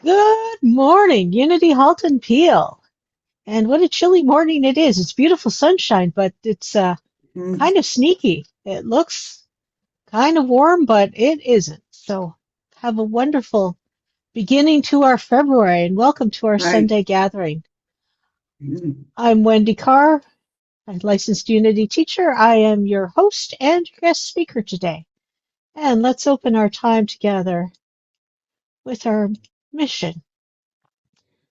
Good morning, Unity Halton Peel. And what a chilly morning it is. It's beautiful sunshine, but it's Mm, kind of sneaky. It looks kind of warm, but it isn't. So have a wonderful beginning to our February and welcome to our right. Sunday gathering. Mm, I'm Wendy Karr, a licensed Unity teacher. I am your host and guest speaker today. And let's open our time together with our mission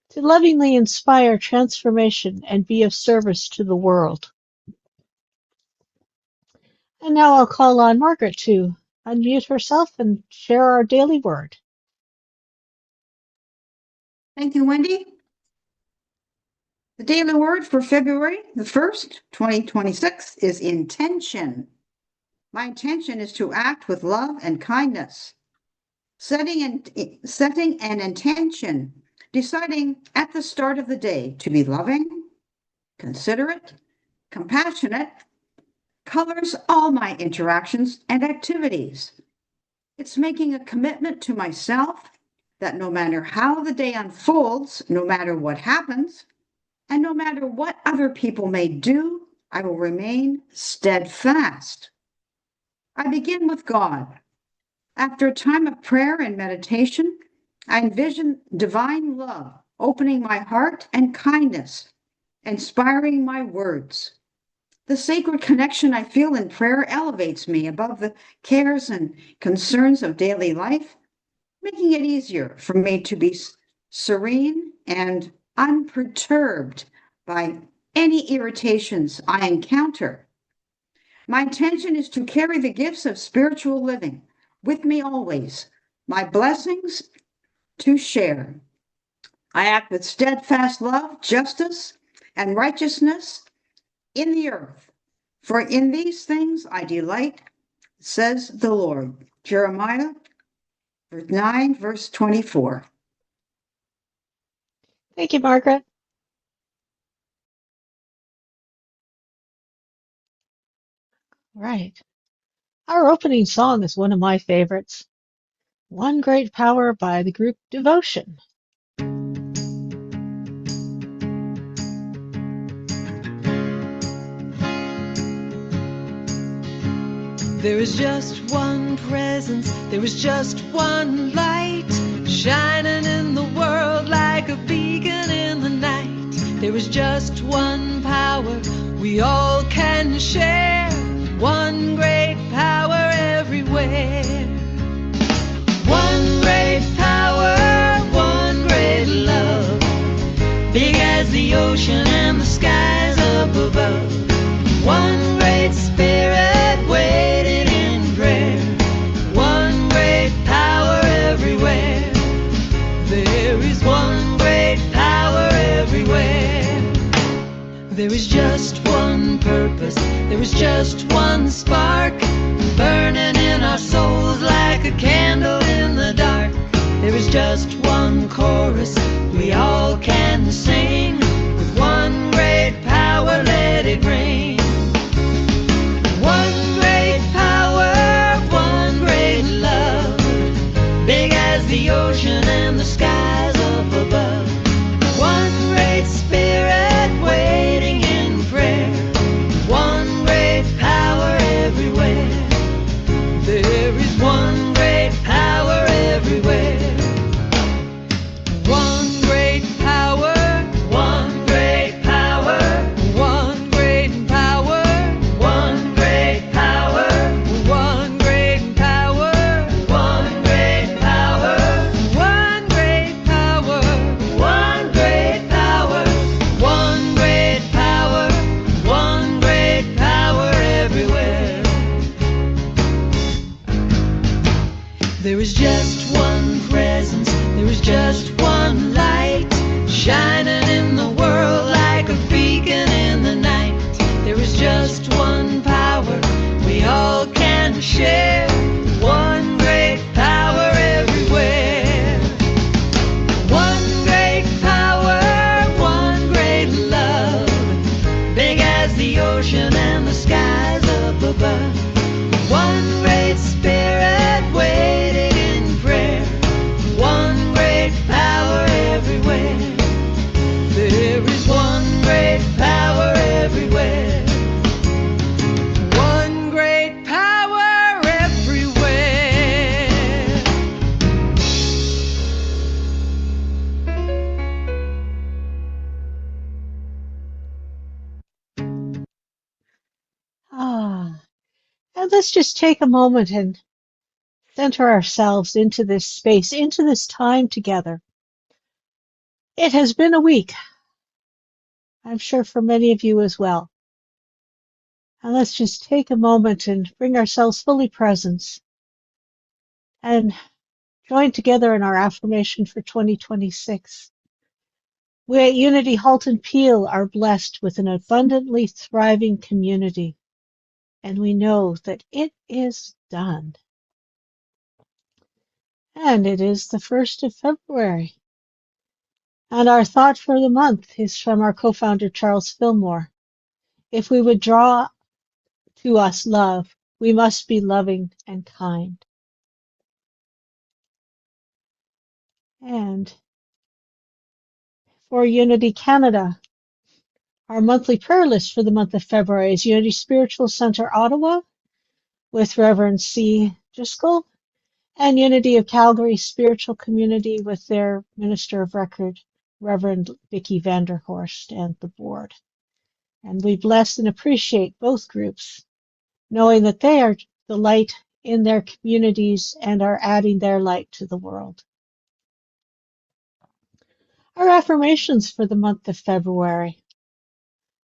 to lovingly inspire transformation and be of service to the world. And now I'll call on Margaret to unmute herself and share our daily word. Thank you, Wendy. The daily word for February the 1st, 2026 is intention. My intention is to act with love and kindness. Setting an intention, deciding at the start of the day to be loving, considerate, compassionate, colors all my interactions and activities. It's making a commitment to myself that no matter how the day unfolds, no matter what happens, and no matter what other people may do, I will remain steadfast. I begin with God. After a time of prayer and meditation, I envision divine love opening my heart and kindness, inspiring my words. The sacred connection I feel in prayer elevates me above the cares and concerns of daily life, making it easier for me to be serene and unperturbed by any irritations I encounter. My intention is to carry the gifts of spiritual living with me always, my blessings to share. I act with steadfast love, justice, and righteousness in the earth. For in these things I delight, says the Lord. Jeremiah 9, verse 24. Thank you, Margaret. Right. Our opening song is one of my favorites. One Great Power by the group Devotion. There is just one presence, there is just one light, shining in the world like a beacon in the night. There is just one power we all can share, one great power everywhere. One great power, one great love, big as the ocean and the skies up above. One great spirit waiting in prayer, one great power everywhere. There is one great power everywhere. There is just one purpose, there is just one spark, burning in our souls like a candle in the dark. There is just one chorus we all can sing, with one great power let it ring. One great power, one great love, big as the ocean and the skies up above. One great spirit waiting in prayer, one great power everywhere. There is one great power everywhere. One great power, one great power, one great power, one great power, one great power, one great power, one great power, one great power, one great power, one great power everywhere. There is just one presence, there is just one light, shining in the world like a beacon in the night. There is just one power we all can share, one great power everywhere. One great power, one great love, big as the ocean and the skies up above. One great spirit waiting in prayer, one great power let's just take a moment and center ourselves into this space, into this time together. It has been a week, I'm sure for many of you as well. And let's just take a moment and bring ourselves fully present and join together in our affirmation for 2026. We at Unity Halton Peel are blessed with an abundantly thriving community, and we know that it is done. And it is the 1st of February. And our thought for the month is from our co-founder, Charles Fillmore. If we would draw to us love, we must be loving and kind. And for Unity Canada, our monthly prayer list for the month of February is Unity Spiritual Center Ottawa with Reverend C. Driscoll, and Unity of Calgary Spiritual Community with their Minister of Record, Reverend Vicki Vanderhorst, and the board. And we bless and appreciate both groups, knowing that they are the light in their communities and are adding their light to the world. Our affirmations for the month of February.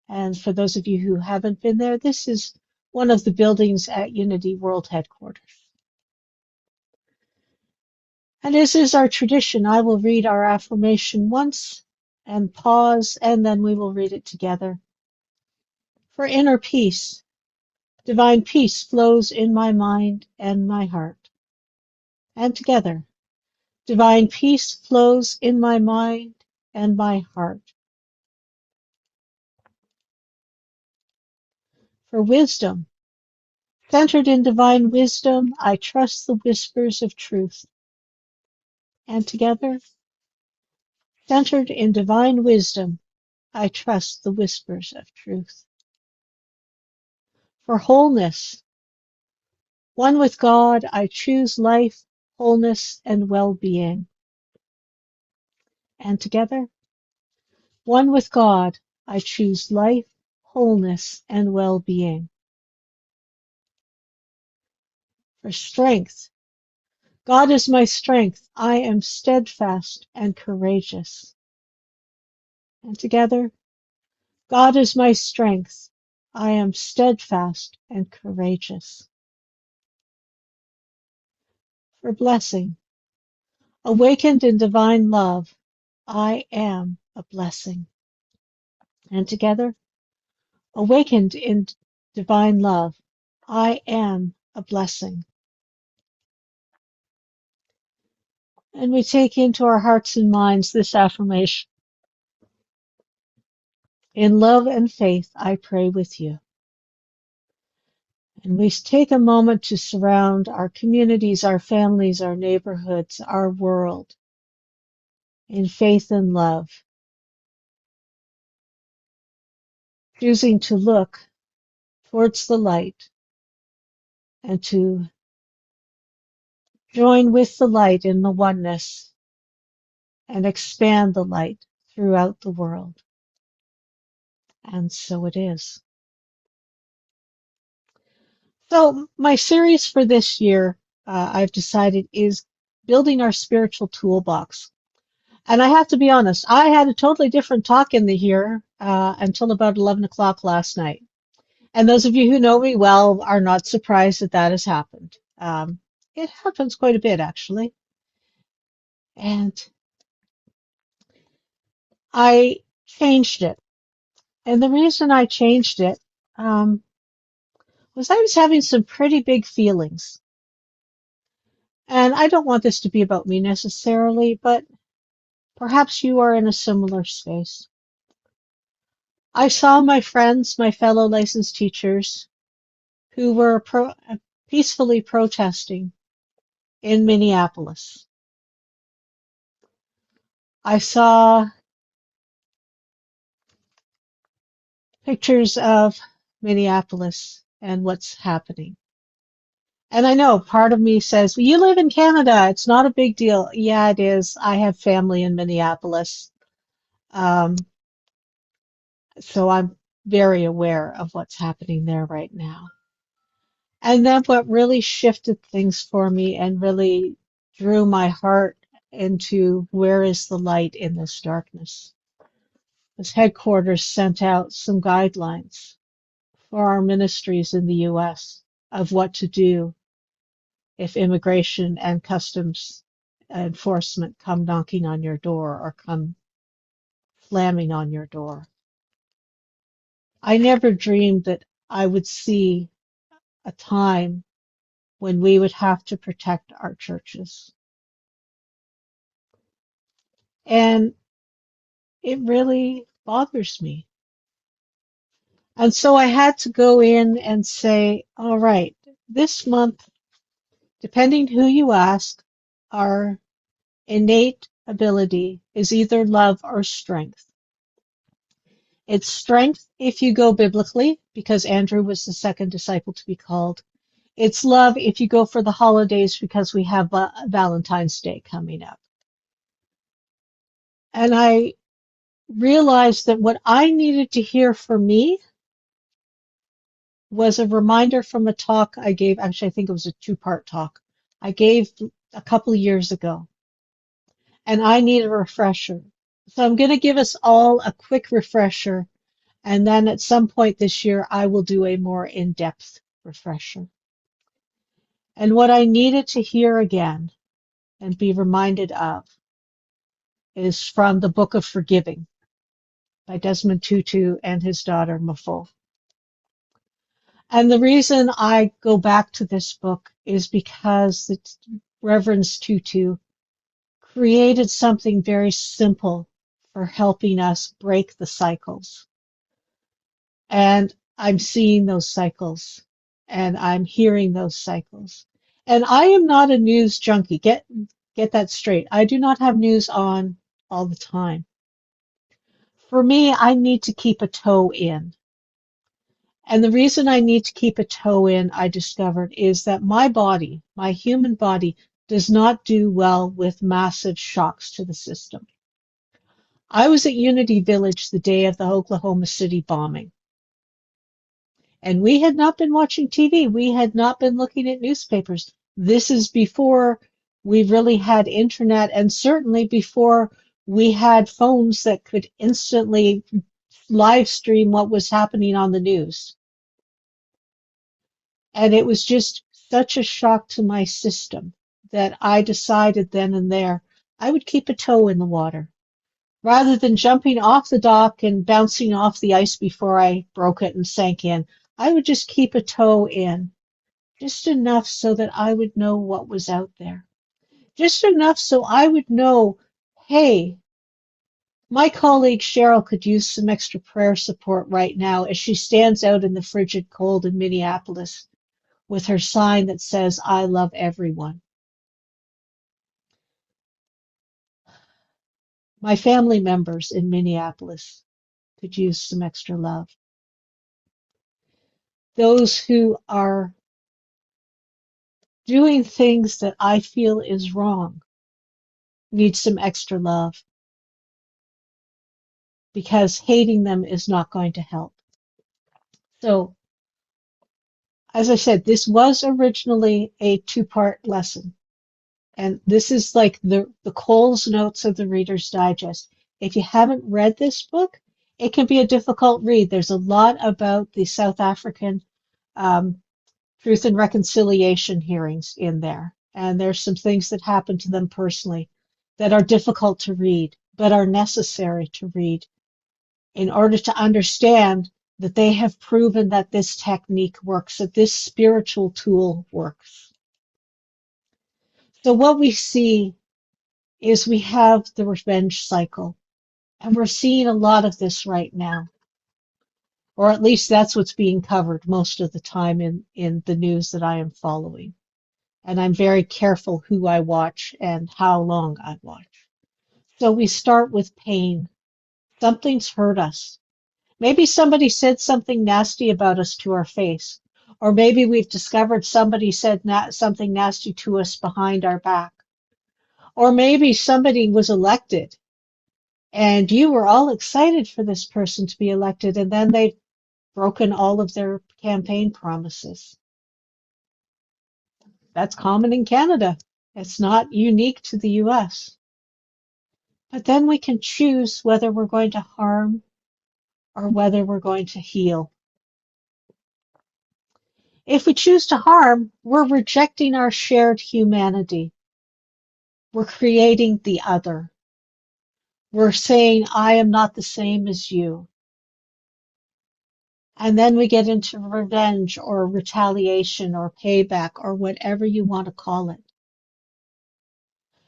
And for those of you who haven't been there, this is one of the buildings at Unity World Headquarters. And as is our tradition, I will read our affirmation once and pause, and then we will read it together. For inner peace, divine peace flows in my mind and my heart. And together, divine peace flows in my mind and my heart. For wisdom, centered in divine wisdom, I trust the whispers of truth. And together, centered in divine wisdom, I trust the whispers of truth. For wholeness, one with God, I choose life, wholeness, and well-being. And together, one with God, I choose life, wholeness, and well-being. For strength, God is my strength. I am steadfast and courageous. And together, God is my strength. I am steadfast and courageous. For blessing, awakened in divine love, I am a blessing. And together, awakened in divine love, I am a blessing. And we take into our hearts and minds this affirmation. In love and faith, I pray with you. And we take a moment to surround our communities, our families, our neighborhoods, our world in faith and love, choosing to look towards the light and to join with the light in the oneness and expand the light throughout the world. And so it is. So my series for this year, I've decided, is building our spiritual toolbox. And I have to be honest, I had a totally different talk in the here until about 11 o'clock last night. And those of you who know me well are not surprised that that has happened. It happens quite a bit, actually. And I changed it. And the reason I changed it was I was having some pretty big feelings. And I don't want this to be about me necessarily, but perhaps you are in a similar space. I saw my friends, my fellow licensed teachers, who were peacefully protesting in Minneapolis. I saw pictures of Minneapolis and what's happening. And I know part of me says, well, you live in Canada, it's not a big deal. Yeah, it is. I have family in Minneapolis. So I'm very aware of what's happening there right now. And then what really shifted things for me and really drew my heart into where is the light in this darkness was headquarters sent out some guidelines for our ministries in the U.S. of what to do if immigration and customs enforcement come knocking on your door or come slamming on your door. I never dreamed that I would see a time when we would have to protect our churches. And it really bothers me. And so I had to go in and say, all right, this month, depending who you ask, our innate ability is either love or strength. It's strength if you go biblically, because Andrew was the second disciple to be called. It's love if you go for the holidays, because we have Valentine's Day coming up. And I realized that what I needed to hear for me was a reminder from a talk I gave. Actually, I think it was a two-part talk I gave a couple of years ago. And I need a refresher. So I'm going to give us all a quick refresher. And then at some point this year, I will do a more in-depth refresher. And what I needed to hear again and be reminded of is from the Book of Forgiving by Desmond Tutu and his daughter Mafo. And the reason I go back to this book is because the Reverend Tutu created something very simple for helping us break the cycles. And I'm seeing those cycles and I'm hearing those cycles. And I am not a news junkie. Get that straight. I do not have news on all the time. For me, I need to keep a toe in. And the reason I need to keep a toe in, I discovered, is that my body, my human body, does not do well with massive shocks to the system. I was at Unity Village the day of the Oklahoma City bombing. And we had not been watching TV. We had not been looking at newspapers. This is before we really had internet, and certainly before we had phones that could instantly live stream what was happening on the news. And it was just such a shock to my system that I decided then and there I would keep a toe in the water. Rather than jumping off the dock and bouncing off the ice before I broke it and sank in, I would just keep a toe in, just enough so that I would know what was out there. Just enough so I would know, hey, my colleague Cheryl could use some extra prayer support right now as she stands out in the frigid cold in Minneapolis with her sign that says, I love everyone. My family members in Minneapolis could use some extra love. Those who are doing things that I feel is wrong need some extra love, because hating them is not going to help. So, as I said, this was originally a two-part lesson. And this is like the Coles Notes of the Reader's Digest. If you haven't read this book, it can be a difficult read. There's a lot about the South African Truth and Reconciliation hearings in there. And there's some things that happened to them personally that are difficult to read, but are necessary to read in order to understand that they have proven that this technique works, that this spiritual tool works. So what we see is we have the revenge cycle, and we're seeing a lot of this right now. Or at least that's what's being covered most of the time in the news that I am following. And I'm very careful who I watch and how long I watch. So we start with pain. Something's hurt us. Maybe somebody said something nasty about us to our face. Or maybe we've discovered somebody said something nasty to us behind our back. Or maybe somebody was elected and you were all excited for this person to be elected, and then they've broken all of their campaign promises. That's common in Canada. It's not unique to the US. But then we can choose whether we're going to harm or whether we're going to heal. If we choose to harm, we're rejecting our shared humanity. We're creating the other. We're saying, I am not the same as you. And then we get into revenge or retaliation or payback or whatever you want to call it.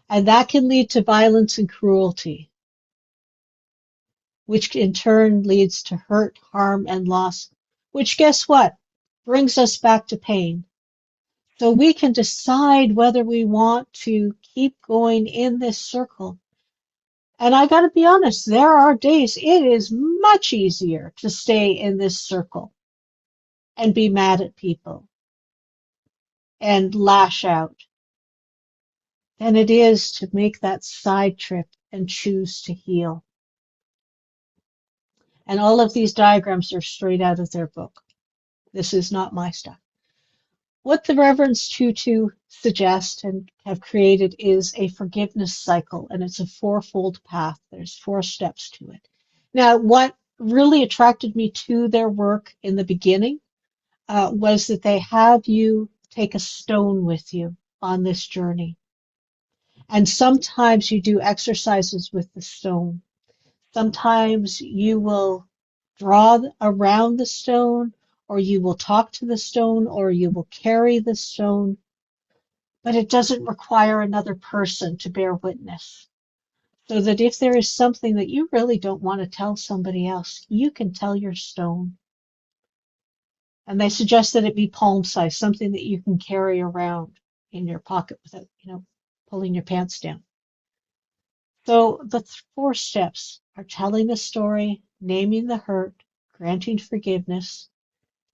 And that can lead to violence and cruelty, which in turn leads to hurt, harm, and loss, which guess what? Brings us back to pain. So we can decide whether we want to keep going in this circle. And I got to be honest, there are days it is much easier to stay in this circle and be mad at people and lash out than it is to make that side trip and choose to heal. And all of these diagrams are straight out of their book. This is not my stuff. What the Reverends Tutu suggest and have created is a forgiveness cycle, and it's a fourfold path. There's 4 steps to it. Now, what really attracted me to their work in the beginning was that they have you take a stone with you on this journey. And sometimes you do exercises with the stone. Sometimes you will draw around the stone, or you will talk to the stone, or you will carry the stone, but it doesn't require another person to bear witness. So that if there is something that you really don't want to tell somebody else, you can tell your stone. And they suggest that it be palm size, something that you can carry around in your pocket without, pulling your pants down. So the 4 steps are telling the story, naming the hurt, granting forgiveness,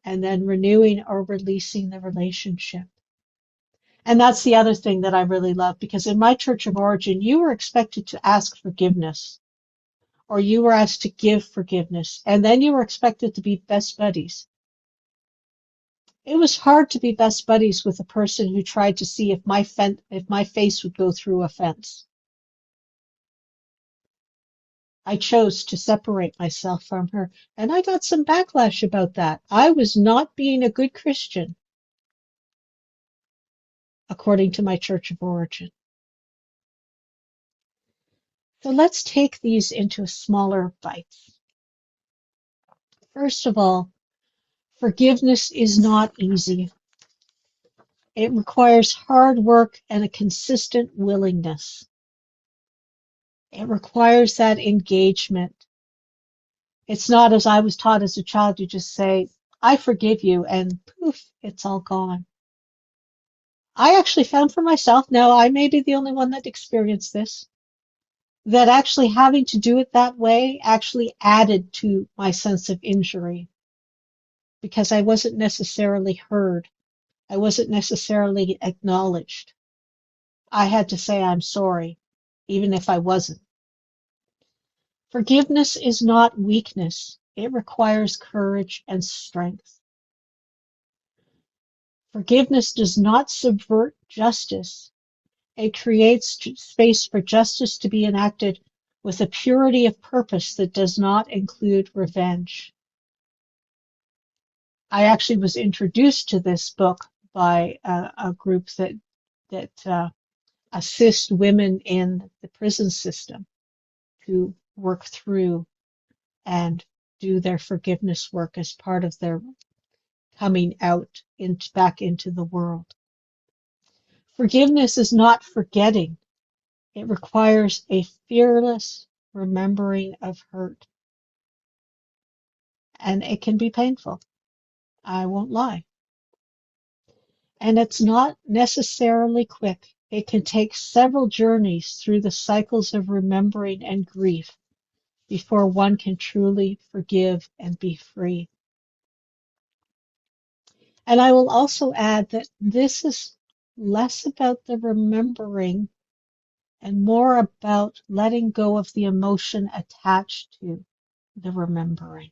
and then renewing or releasing the relationship. And that's the other thing that I really love, because in my church of origin, you were expected to ask forgiveness, or you were asked to give forgiveness, and then you were expected to be best buddies. It was hard to be best buddies with a person who tried to see if my face would go through a fence. I chose to separate myself from her, and I got some backlash about that. I was not being a good Christian, according to my church of origin. So let's take these into smaller bites. First of all, forgiveness is not easy. It requires hard work and a consistent willingness. It requires that engagement. It's not, as I was taught as a child, you just say, I forgive you, and poof, it's all gone. I actually found for myself, now I may be the only one that experienced this, that actually having to do it that way actually added to my sense of injury, because I wasn't necessarily heard. I wasn't necessarily acknowledged. I had to say I'm sorry, even if I wasn't. Forgiveness is not weakness. It requires courage and strength. Forgiveness does not subvert justice. It creates space for justice to be enacted with a purity of purpose that does not include revenge. I actually was introduced to this book by a group that assist women in the prison system to work through and do their forgiveness work as part of their coming out back into the world. Forgiveness is not forgetting. It requires a fearless remembering of hurt. And it can be painful. I won't lie. And it's not necessarily quick. It can take several journeys through the cycles of remembering and grief before one can truly forgive and be free. And I will also add that this is less about the remembering and more about letting go of the emotion attached to the remembering.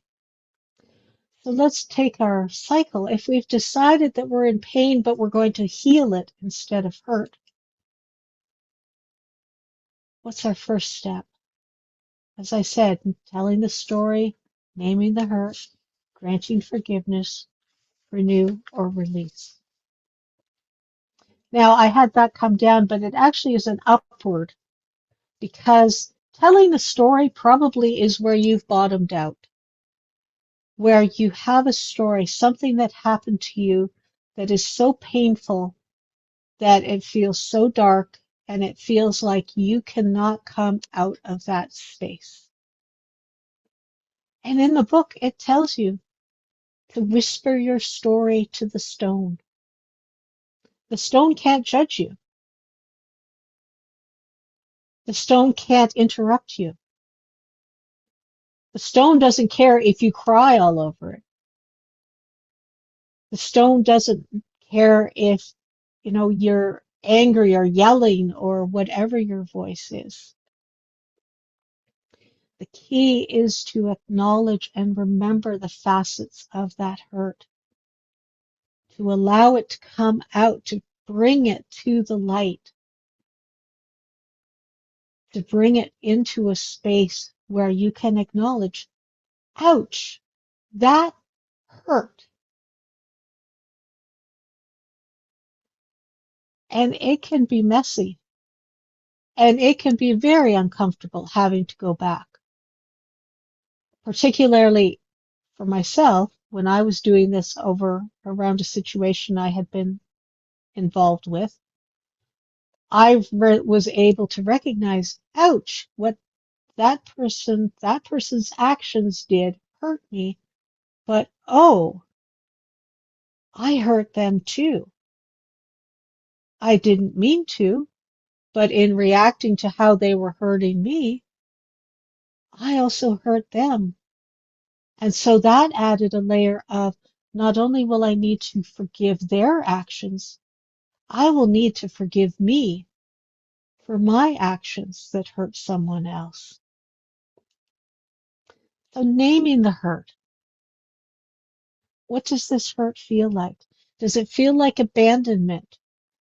So let's take our cycle. If we've decided that we're in pain, but we're going to heal it instead of hurt, what's our first step? As I said, telling the story, naming the hurt, granting forgiveness, renew, or release. Now, I had that come down, but it actually is an upward, because telling the story probably is where you've bottomed out, where you have a story, something that happened to you that is so painful that it feels so dark and it feels like you cannot come out of that space. And in the book, it tells you to whisper your story to the stone. The stone can't judge you. The stone can't interrupt you. The stone doesn't care if you cry all over it. The stone doesn't care if, you're angry or yelling or whatever your voice is. The key is to acknowledge and remember the facets of that hurt, to allow it to come out, to bring it to the light, to bring it into a space where you can acknowledge, ouch, that hurt. And it can be messy, and it can be very uncomfortable having to go back. Particularly for myself, when I was doing this around a situation I had been involved with, I was able to recognize, ouch, what that person's actions did hurt me, but oh, I hurt them too. I didn't mean to, but in reacting to how they were hurting me, I also hurt them. And so that added a layer of, not only will I need to forgive their actions, I will need to forgive me for my actions that hurt someone else. So naming the hurt. What does this hurt feel like? Does it feel like abandonment?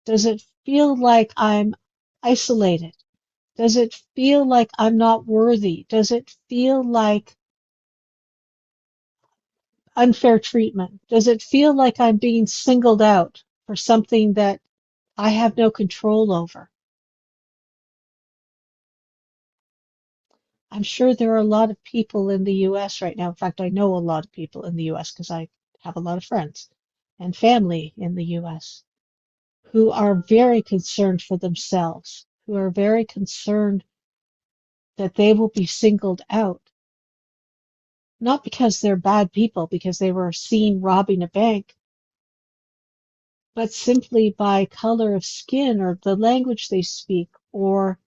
Does it feel like I'm isolated? Does it feel like I'm not worthy? Does it feel like unfair treatment? Does it feel like I'm being singled out for something that I have no control over? I'm sure there are a lot of people in the US right now. In fact, I know a lot of people in the US because I have a lot of friends and family in the US who are very concerned for themselves, who are very concerned that they will be singled out. Not because they're bad people, because they were seen robbing a bank, but simply by color of skin or the language they speak or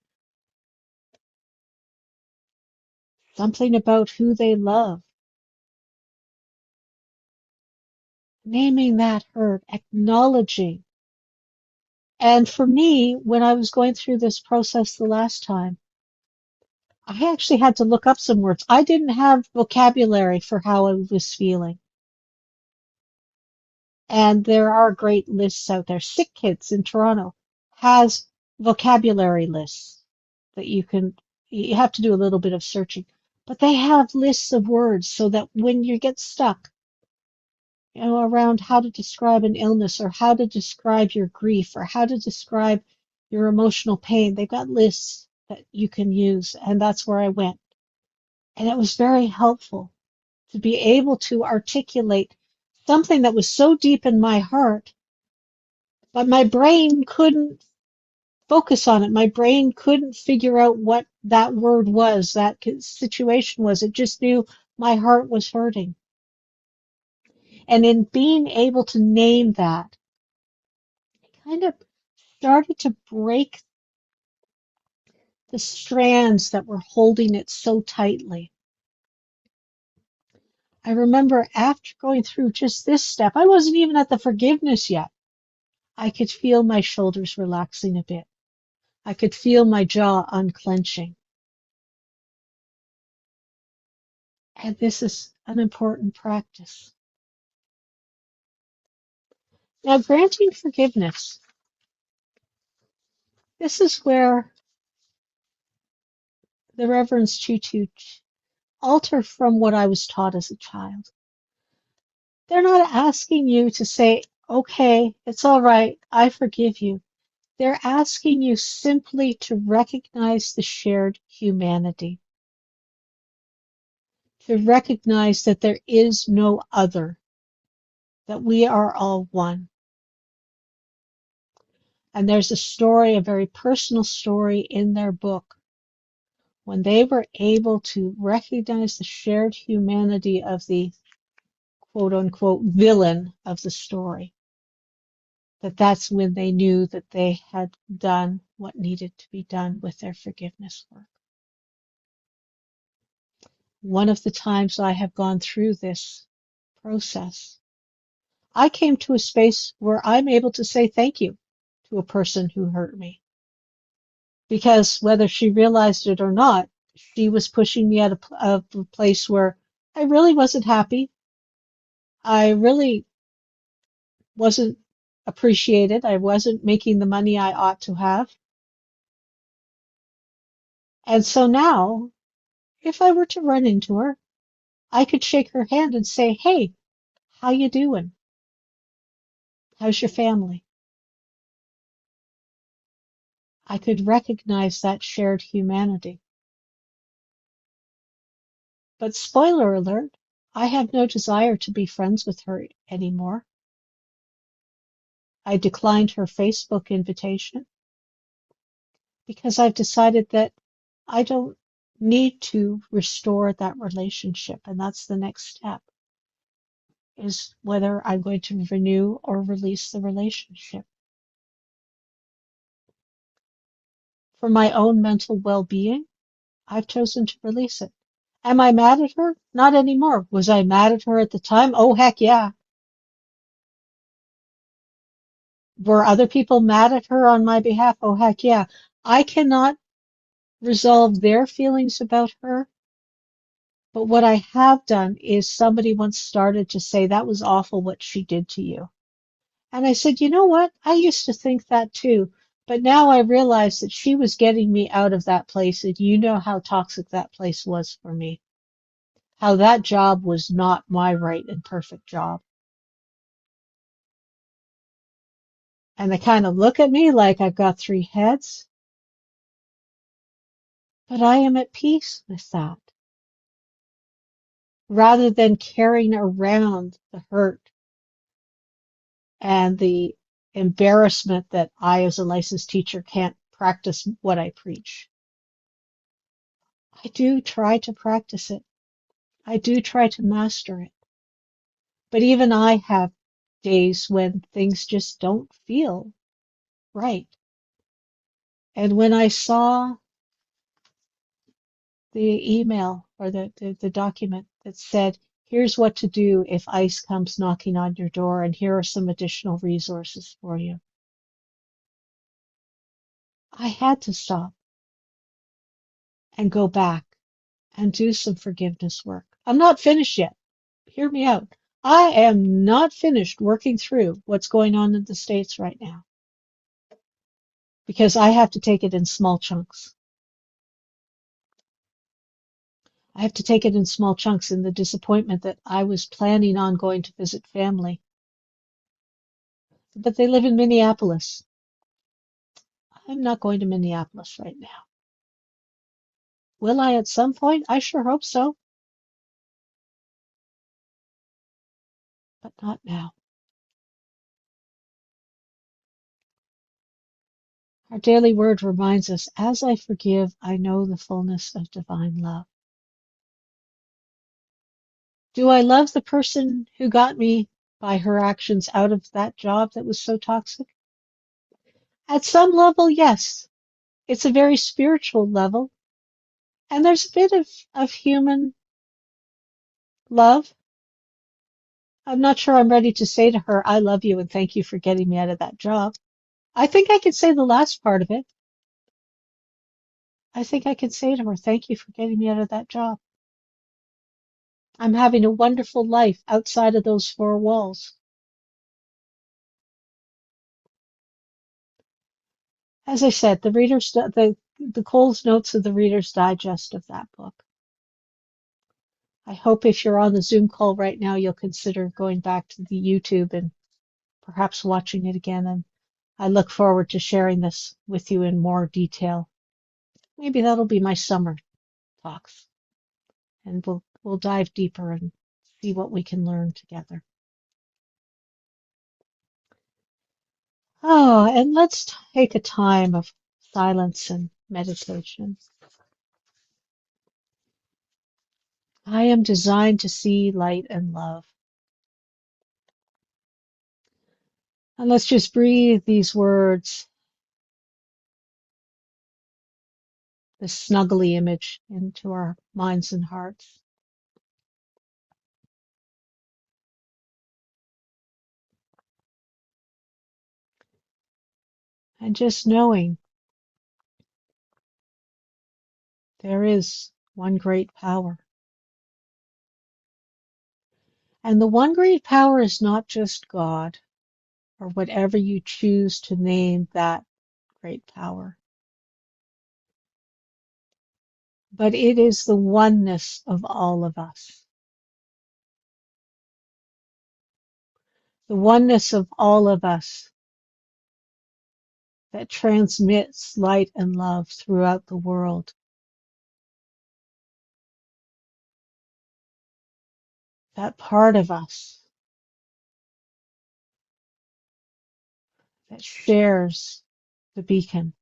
something about who they love. Naming that hurt, acknowledging. And for me, when I was going through this process the last time, I actually had to look up some words. I didn't have vocabulary for how I was feeling. And there are great lists out there. Sick Kids in Toronto has vocabulary lists that you have to do a little bit of searching, but they have lists of words so that when you get stuck, around how to describe an illness or how to describe your grief or how to describe your emotional pain, they've got lists that you can use. And that's where I went. And it was very helpful to be able to articulate something that was so deep in my heart, but my brain couldn't focus on it. My brain couldn't figure out what that word was, that situation was. It just knew my heart was hurting. And in being able to name that, I kind of started to break the strands that were holding it so tightly. I remember after going through just this step, I wasn't even at the forgiveness yet. I could feel my shoulders relaxing a bit. I could feel my jaw unclenching. And this is an important practice. Now, granting forgiveness, this is where the Reverends Tutu alter from what I was taught as a child. They're not asking you to say, okay, it's all right, I forgive you. They're asking you simply to recognize the shared humanity, to recognize that there is no other, that we are all one. And there's a story, a very personal story in their book, when they were able to recognize the shared humanity of the quote unquote villain of the story, that's when they knew that they had done what needed to be done with their forgiveness work. One of the times I have gone through this process, I came to a space where I'm able to say thank you to a person who hurt me. Because whether she realized it or not, she was pushing me out of a place where I really wasn't happy. I really wasn't appreciated. I wasn't making the money I ought to have. And so now, if I were to run into her, I could shake her hand and say, hey, how you doing? How's your family? I could recognize that shared humanity. But spoiler alert, I have no desire to be friends with her anymore. I declined her Facebook invitation because I've decided that I don't need to restore that relationship. And that's the next step, is whether I'm going to renew or release the relationship. For my own mental well-being, I've chosen to release it. Am I mad at her? Not anymore. Was I mad at her at the time? Oh, heck yeah. Were other people mad at her on my behalf? Oh, heck yeah. I cannot resolve their feelings about her. But what I have done is somebody once started to say, that was awful what she did to you. And I said, you know what? I used to think that too. But now I realize that she was getting me out of that place. And you know how toxic that place was for me. How that job was not my right and perfect job. And they kind of look at me like I've got three heads. But I am at peace with that. Rather than carrying around the hurt and the embarrassment that I, as a licensed teacher, can't practice what I preach. I do try to practice it. I do try to master it. But even I have days when things just don't feel right. And when I saw the email or the document that said, here's what to do if ICE comes knocking on your door, and here are some additional resources for you, I had to stop and go back and do some forgiveness work. I'm not finished yet. Hear me out. I am not finished working through what's going on in the States right now, because I have to take it in small chunks. I have to take it in small chunks, in the disappointment that I was planning on going to visit family. But they live in Minneapolis. I'm not going to Minneapolis right now. Will I at some point? I sure hope so. But not now. Our daily word reminds us, as I forgive, I know the fullness of divine love. Do I love the person who got me by her actions out of that job that was so toxic? At some level, yes. It's a very spiritual level. And there's a bit of human love. I'm not sure I'm ready to say to her, I love you and thank you for getting me out of that job. I think I could say the last part of it. I think I could say to her, thank you for getting me out of that job. I'm having a wonderful life outside of those four walls. As I said, the Cole's notes of the Reader's Digest of that book. I hope if you're on the Zoom call right now, you'll consider going back to the YouTube and perhaps watching it again. And I look forward to sharing this with you in more detail. Maybe that'll be my summer talks, and we'll dive deeper and see what we can learn together. And let's take a time of silence and meditation. I am designed to see light and love. And let's just breathe these words, this snuggly image, into our minds and hearts. And just knowing there is one great power. And the one great power is not just God, or whatever you choose to name that great power, but it is the oneness of all of us. The oneness of all of us that transmits light and love throughout the world. That part of us that shares the beacon.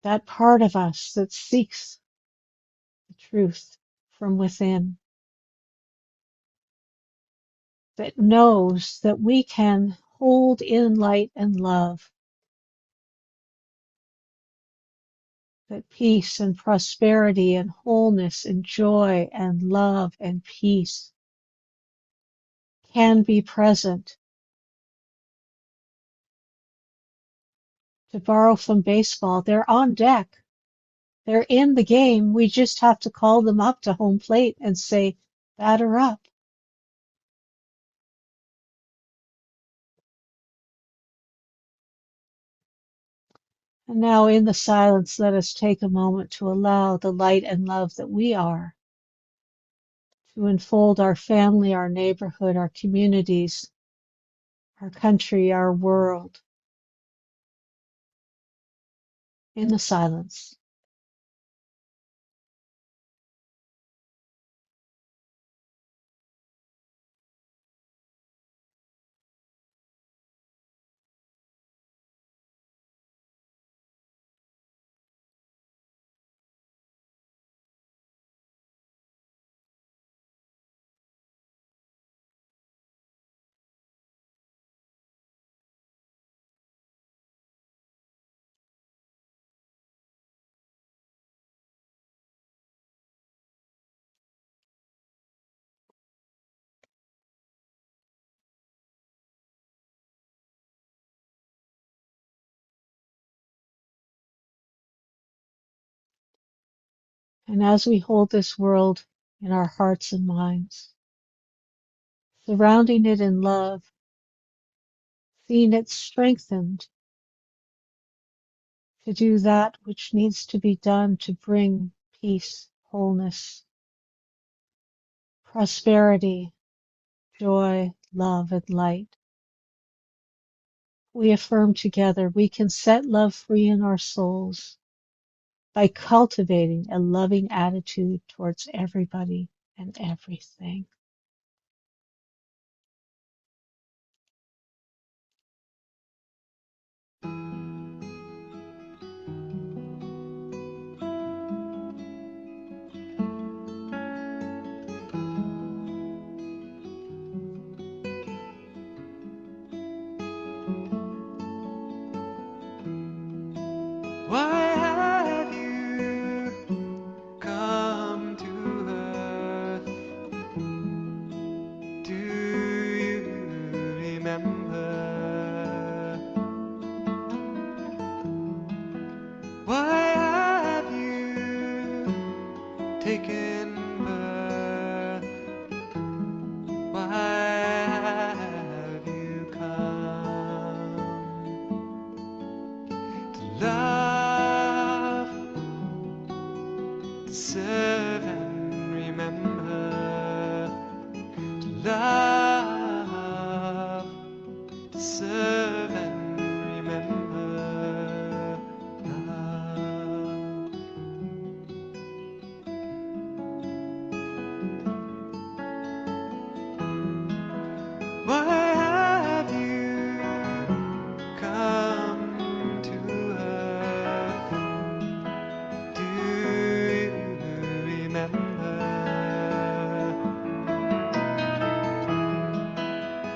That part of us that seeks the truth from within. That knows that we can hold in light and love. That peace and prosperity and wholeness and joy and love and peace can be present. To borrow from baseball, they're on deck. They're in the game. We just have to call them up to home plate and say, batter up. And now in the silence, let us take a moment to allow the light and love that we are to enfold our family, our neighborhood, our communities, our country, our world, in the silence. And as we hold this world in our hearts and minds, surrounding it in love, seeing it strengthened to do that which needs to be done to bring peace, wholeness, prosperity, joy, love, and light. We affirm together we can set love free in our souls by cultivating a loving attitude towards everybody and everything. Why have you come to earth? Do you remember? Why have you taken birth? Why have you come? love, to serve and remember, to love, to serve and remember, love. Why have you come to earth? Do you remember?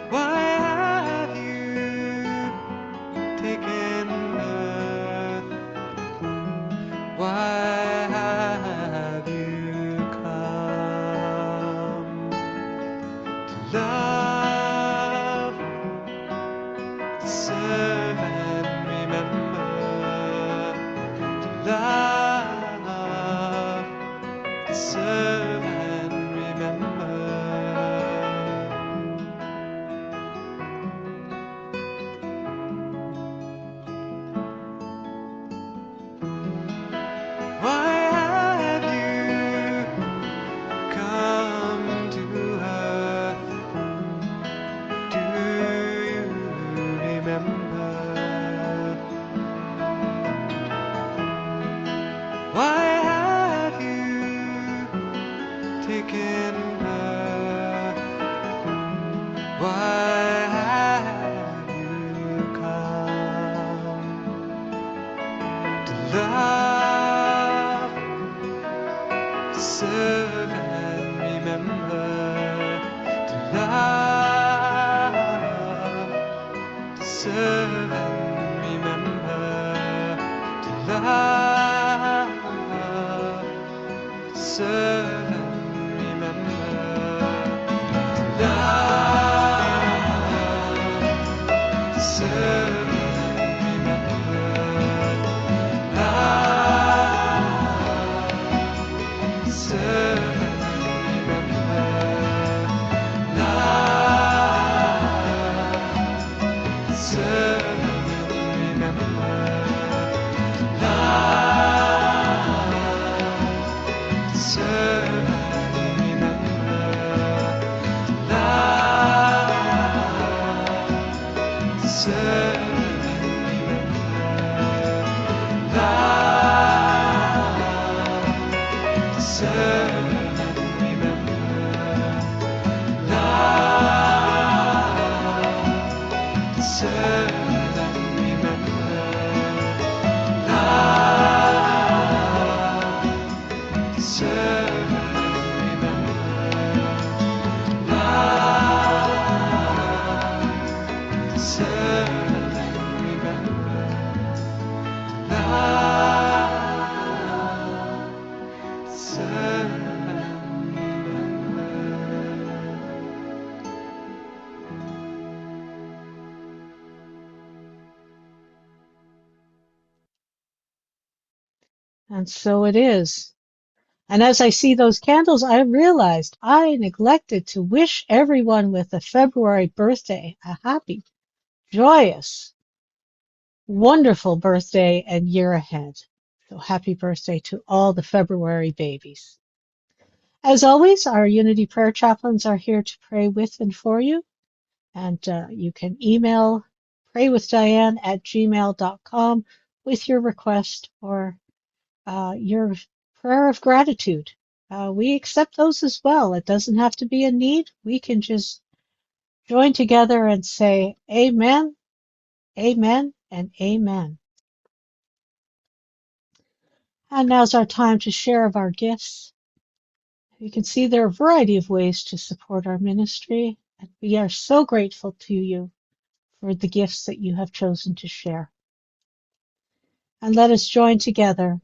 Why have you taken birth? Why have you come to love, to serve and remember, to love, to serve and remember. Why have you come to earth? Do you remember? Why have you taken birth? Why have you come to love, to serve and remember, to love, to serve and remember, to love, to serve and remember, to love, to serve and remember, love, to serve and remember, love, to serve and remember, love, to serve and remember, love, to serve and remember, love, to serve and remember, love, to serve and remember, love, to serve and remember, love, to serve and remember, love, to serve and And so it is. And as I see those candles, I realized I neglected to wish everyone with a February birthday a happy, joyous, wonderful birthday and year ahead. So happy birthday to all the February babies. As always, our Unity Prayer Chaplains are here to pray with and for you. And you can email praywithdiane@gmail.com with your request or your prayer of gratitude. We accept those as well. It doesn't have to be a need. We can just join together and say amen, amen, and amen. And now's our time to share of our gifts. You can see there are a variety of ways to support our ministry, and we are so grateful to you for the gifts that you have chosen to share. And let us join together.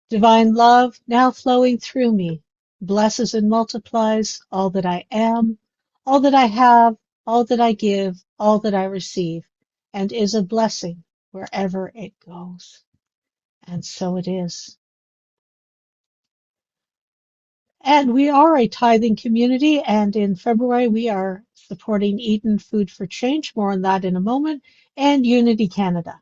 Divine love now flowing through me blesses and multiplies all that I am, all that I have, all that I give, all that I receive, and is a blessing wherever it goes. And so it is. And we are a tithing community, and in February we are supporting Eden Food for Change, more on that in a moment, and Unity Canada.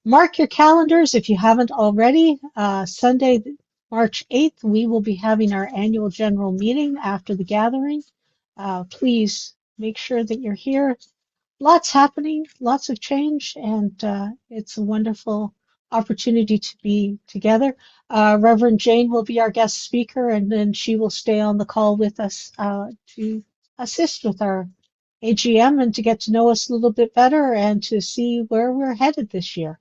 Mark your calendars if you haven't already. Sunday, March 8th, we will be having our annual general meeting after the gathering. Please make sure that you're here. Lots happening, lots of change, and it's a wonderful opportunity to be together. Reverend Jane will be our guest speaker, and then she will stay on the call with us to assist with our AGM and to get to know us a little bit better and to see where we're headed this year.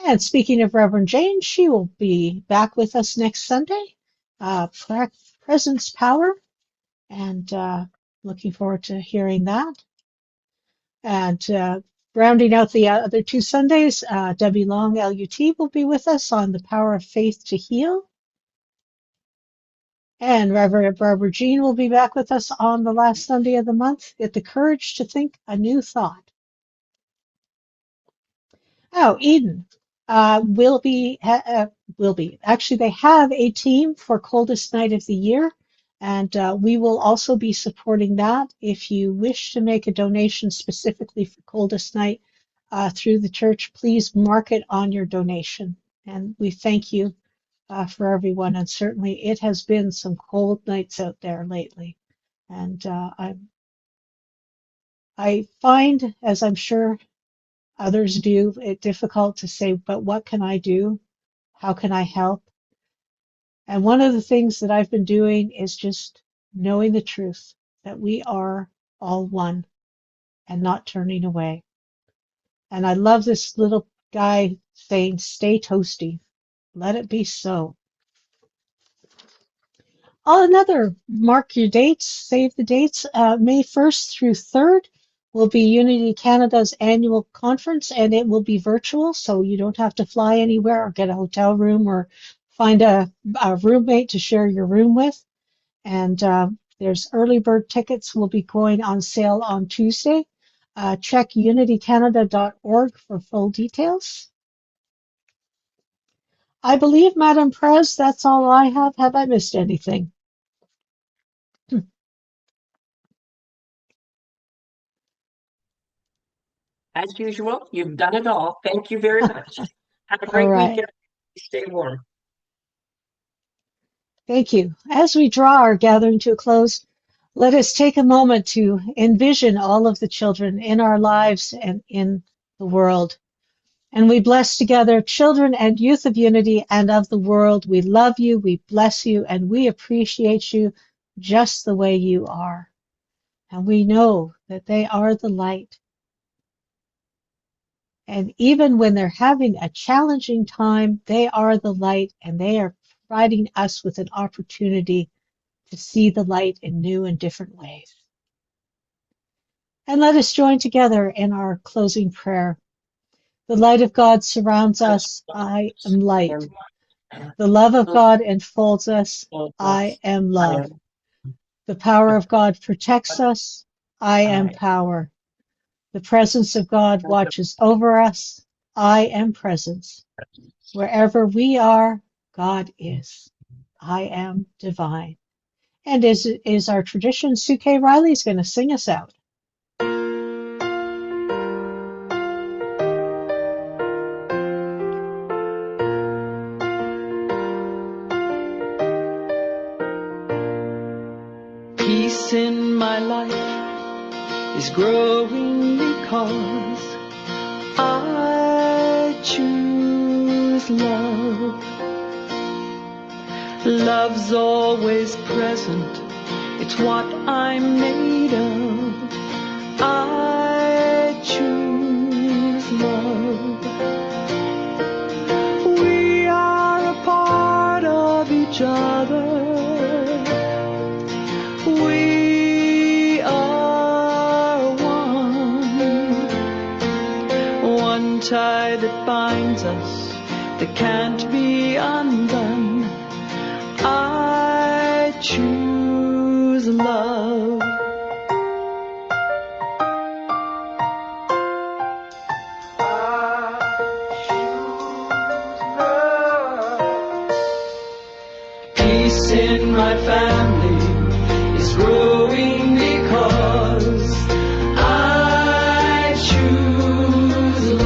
And speaking of Reverend Jane, she will be back with us next Sunday. Presence Power, and looking forward to hearing that. And rounding out the other 2 Sundays, Debbie Long, LUT, will be with us on the power of faith to heal. And Reverend Barbara Jean will be back with us on the last Sunday of the month. Get the courage to think a new thought. Oh, Eden will be. Actually, they have a team for Coldest Night of the Year, and we will also be supporting that. If you wish to make a donation specifically for Coldest Night through the church, please mark it on your donation. And we thank you for everyone. And certainly it has been some cold nights out there lately. And I find, as I'm sure others do, it difficult to say, but what can I do? How can I help? And one of the things that I've been doing is just knowing the truth that we are all one and not turning away. And I love this little guy saying, stay toasty. Let it be so. Another mark your dates, save the dates. May 1st through 3rd will be Unity Canada's annual conference, and it will be virtual, so you don't have to fly anywhere or get a hotel room or find a roommate to share your room with. And there's early bird tickets will be going on sale on Tuesday. Check unitycanada.org for full details. I believe, Madam Prez, that's all I have. Have I missed anything? As usual, you've done it all. Thank you very much. Have a great weekend. Stay warm. Thank you. As we draw our gathering to a close, let us take a moment to envision all of the children in our lives and in the world. And we bless together children and youth of Unity and of the world. We love you, we bless you, and we appreciate you just the way you are. And we know that they are the light. And even when they're having a challenging time, they are the light, and they are providing us with an opportunity to see the light in new and different ways. And let us join together in our closing prayer. The light of God surrounds us. I am light. The love of God enfolds us. I am love. The power of God protects us. I am power. The presence of God watches over us. I am presence. Wherever we are, God is. I am divine. And as is our tradition, Sue K. Riley is going to sing us out. Peace in my life is growing because I choose love. Love's always present, it's what I'm made of. I choose love. We are a part of each other. We are one tie that binds us, that can't be undone. I choose love. Peace in my family is growing because I choose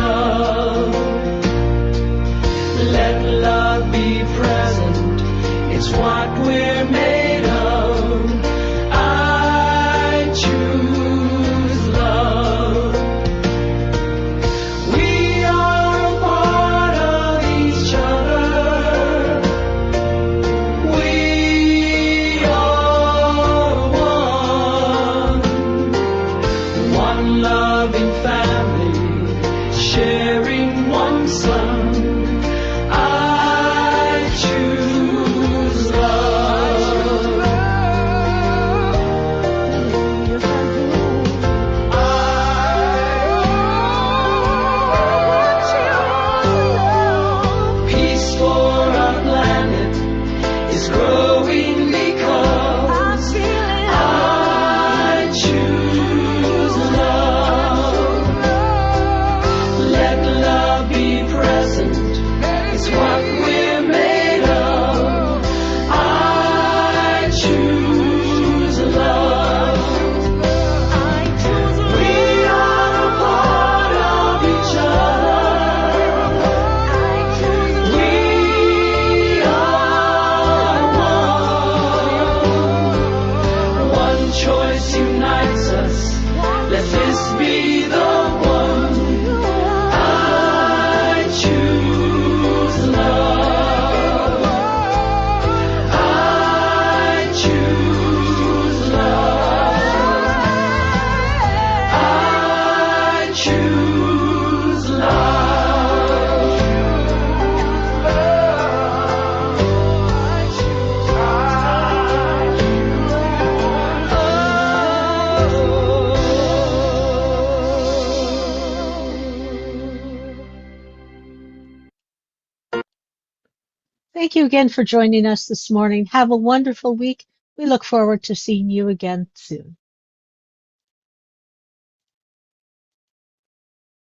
Thank you again for joining us this morning. Have a wonderful week. We look forward to seeing you again soon.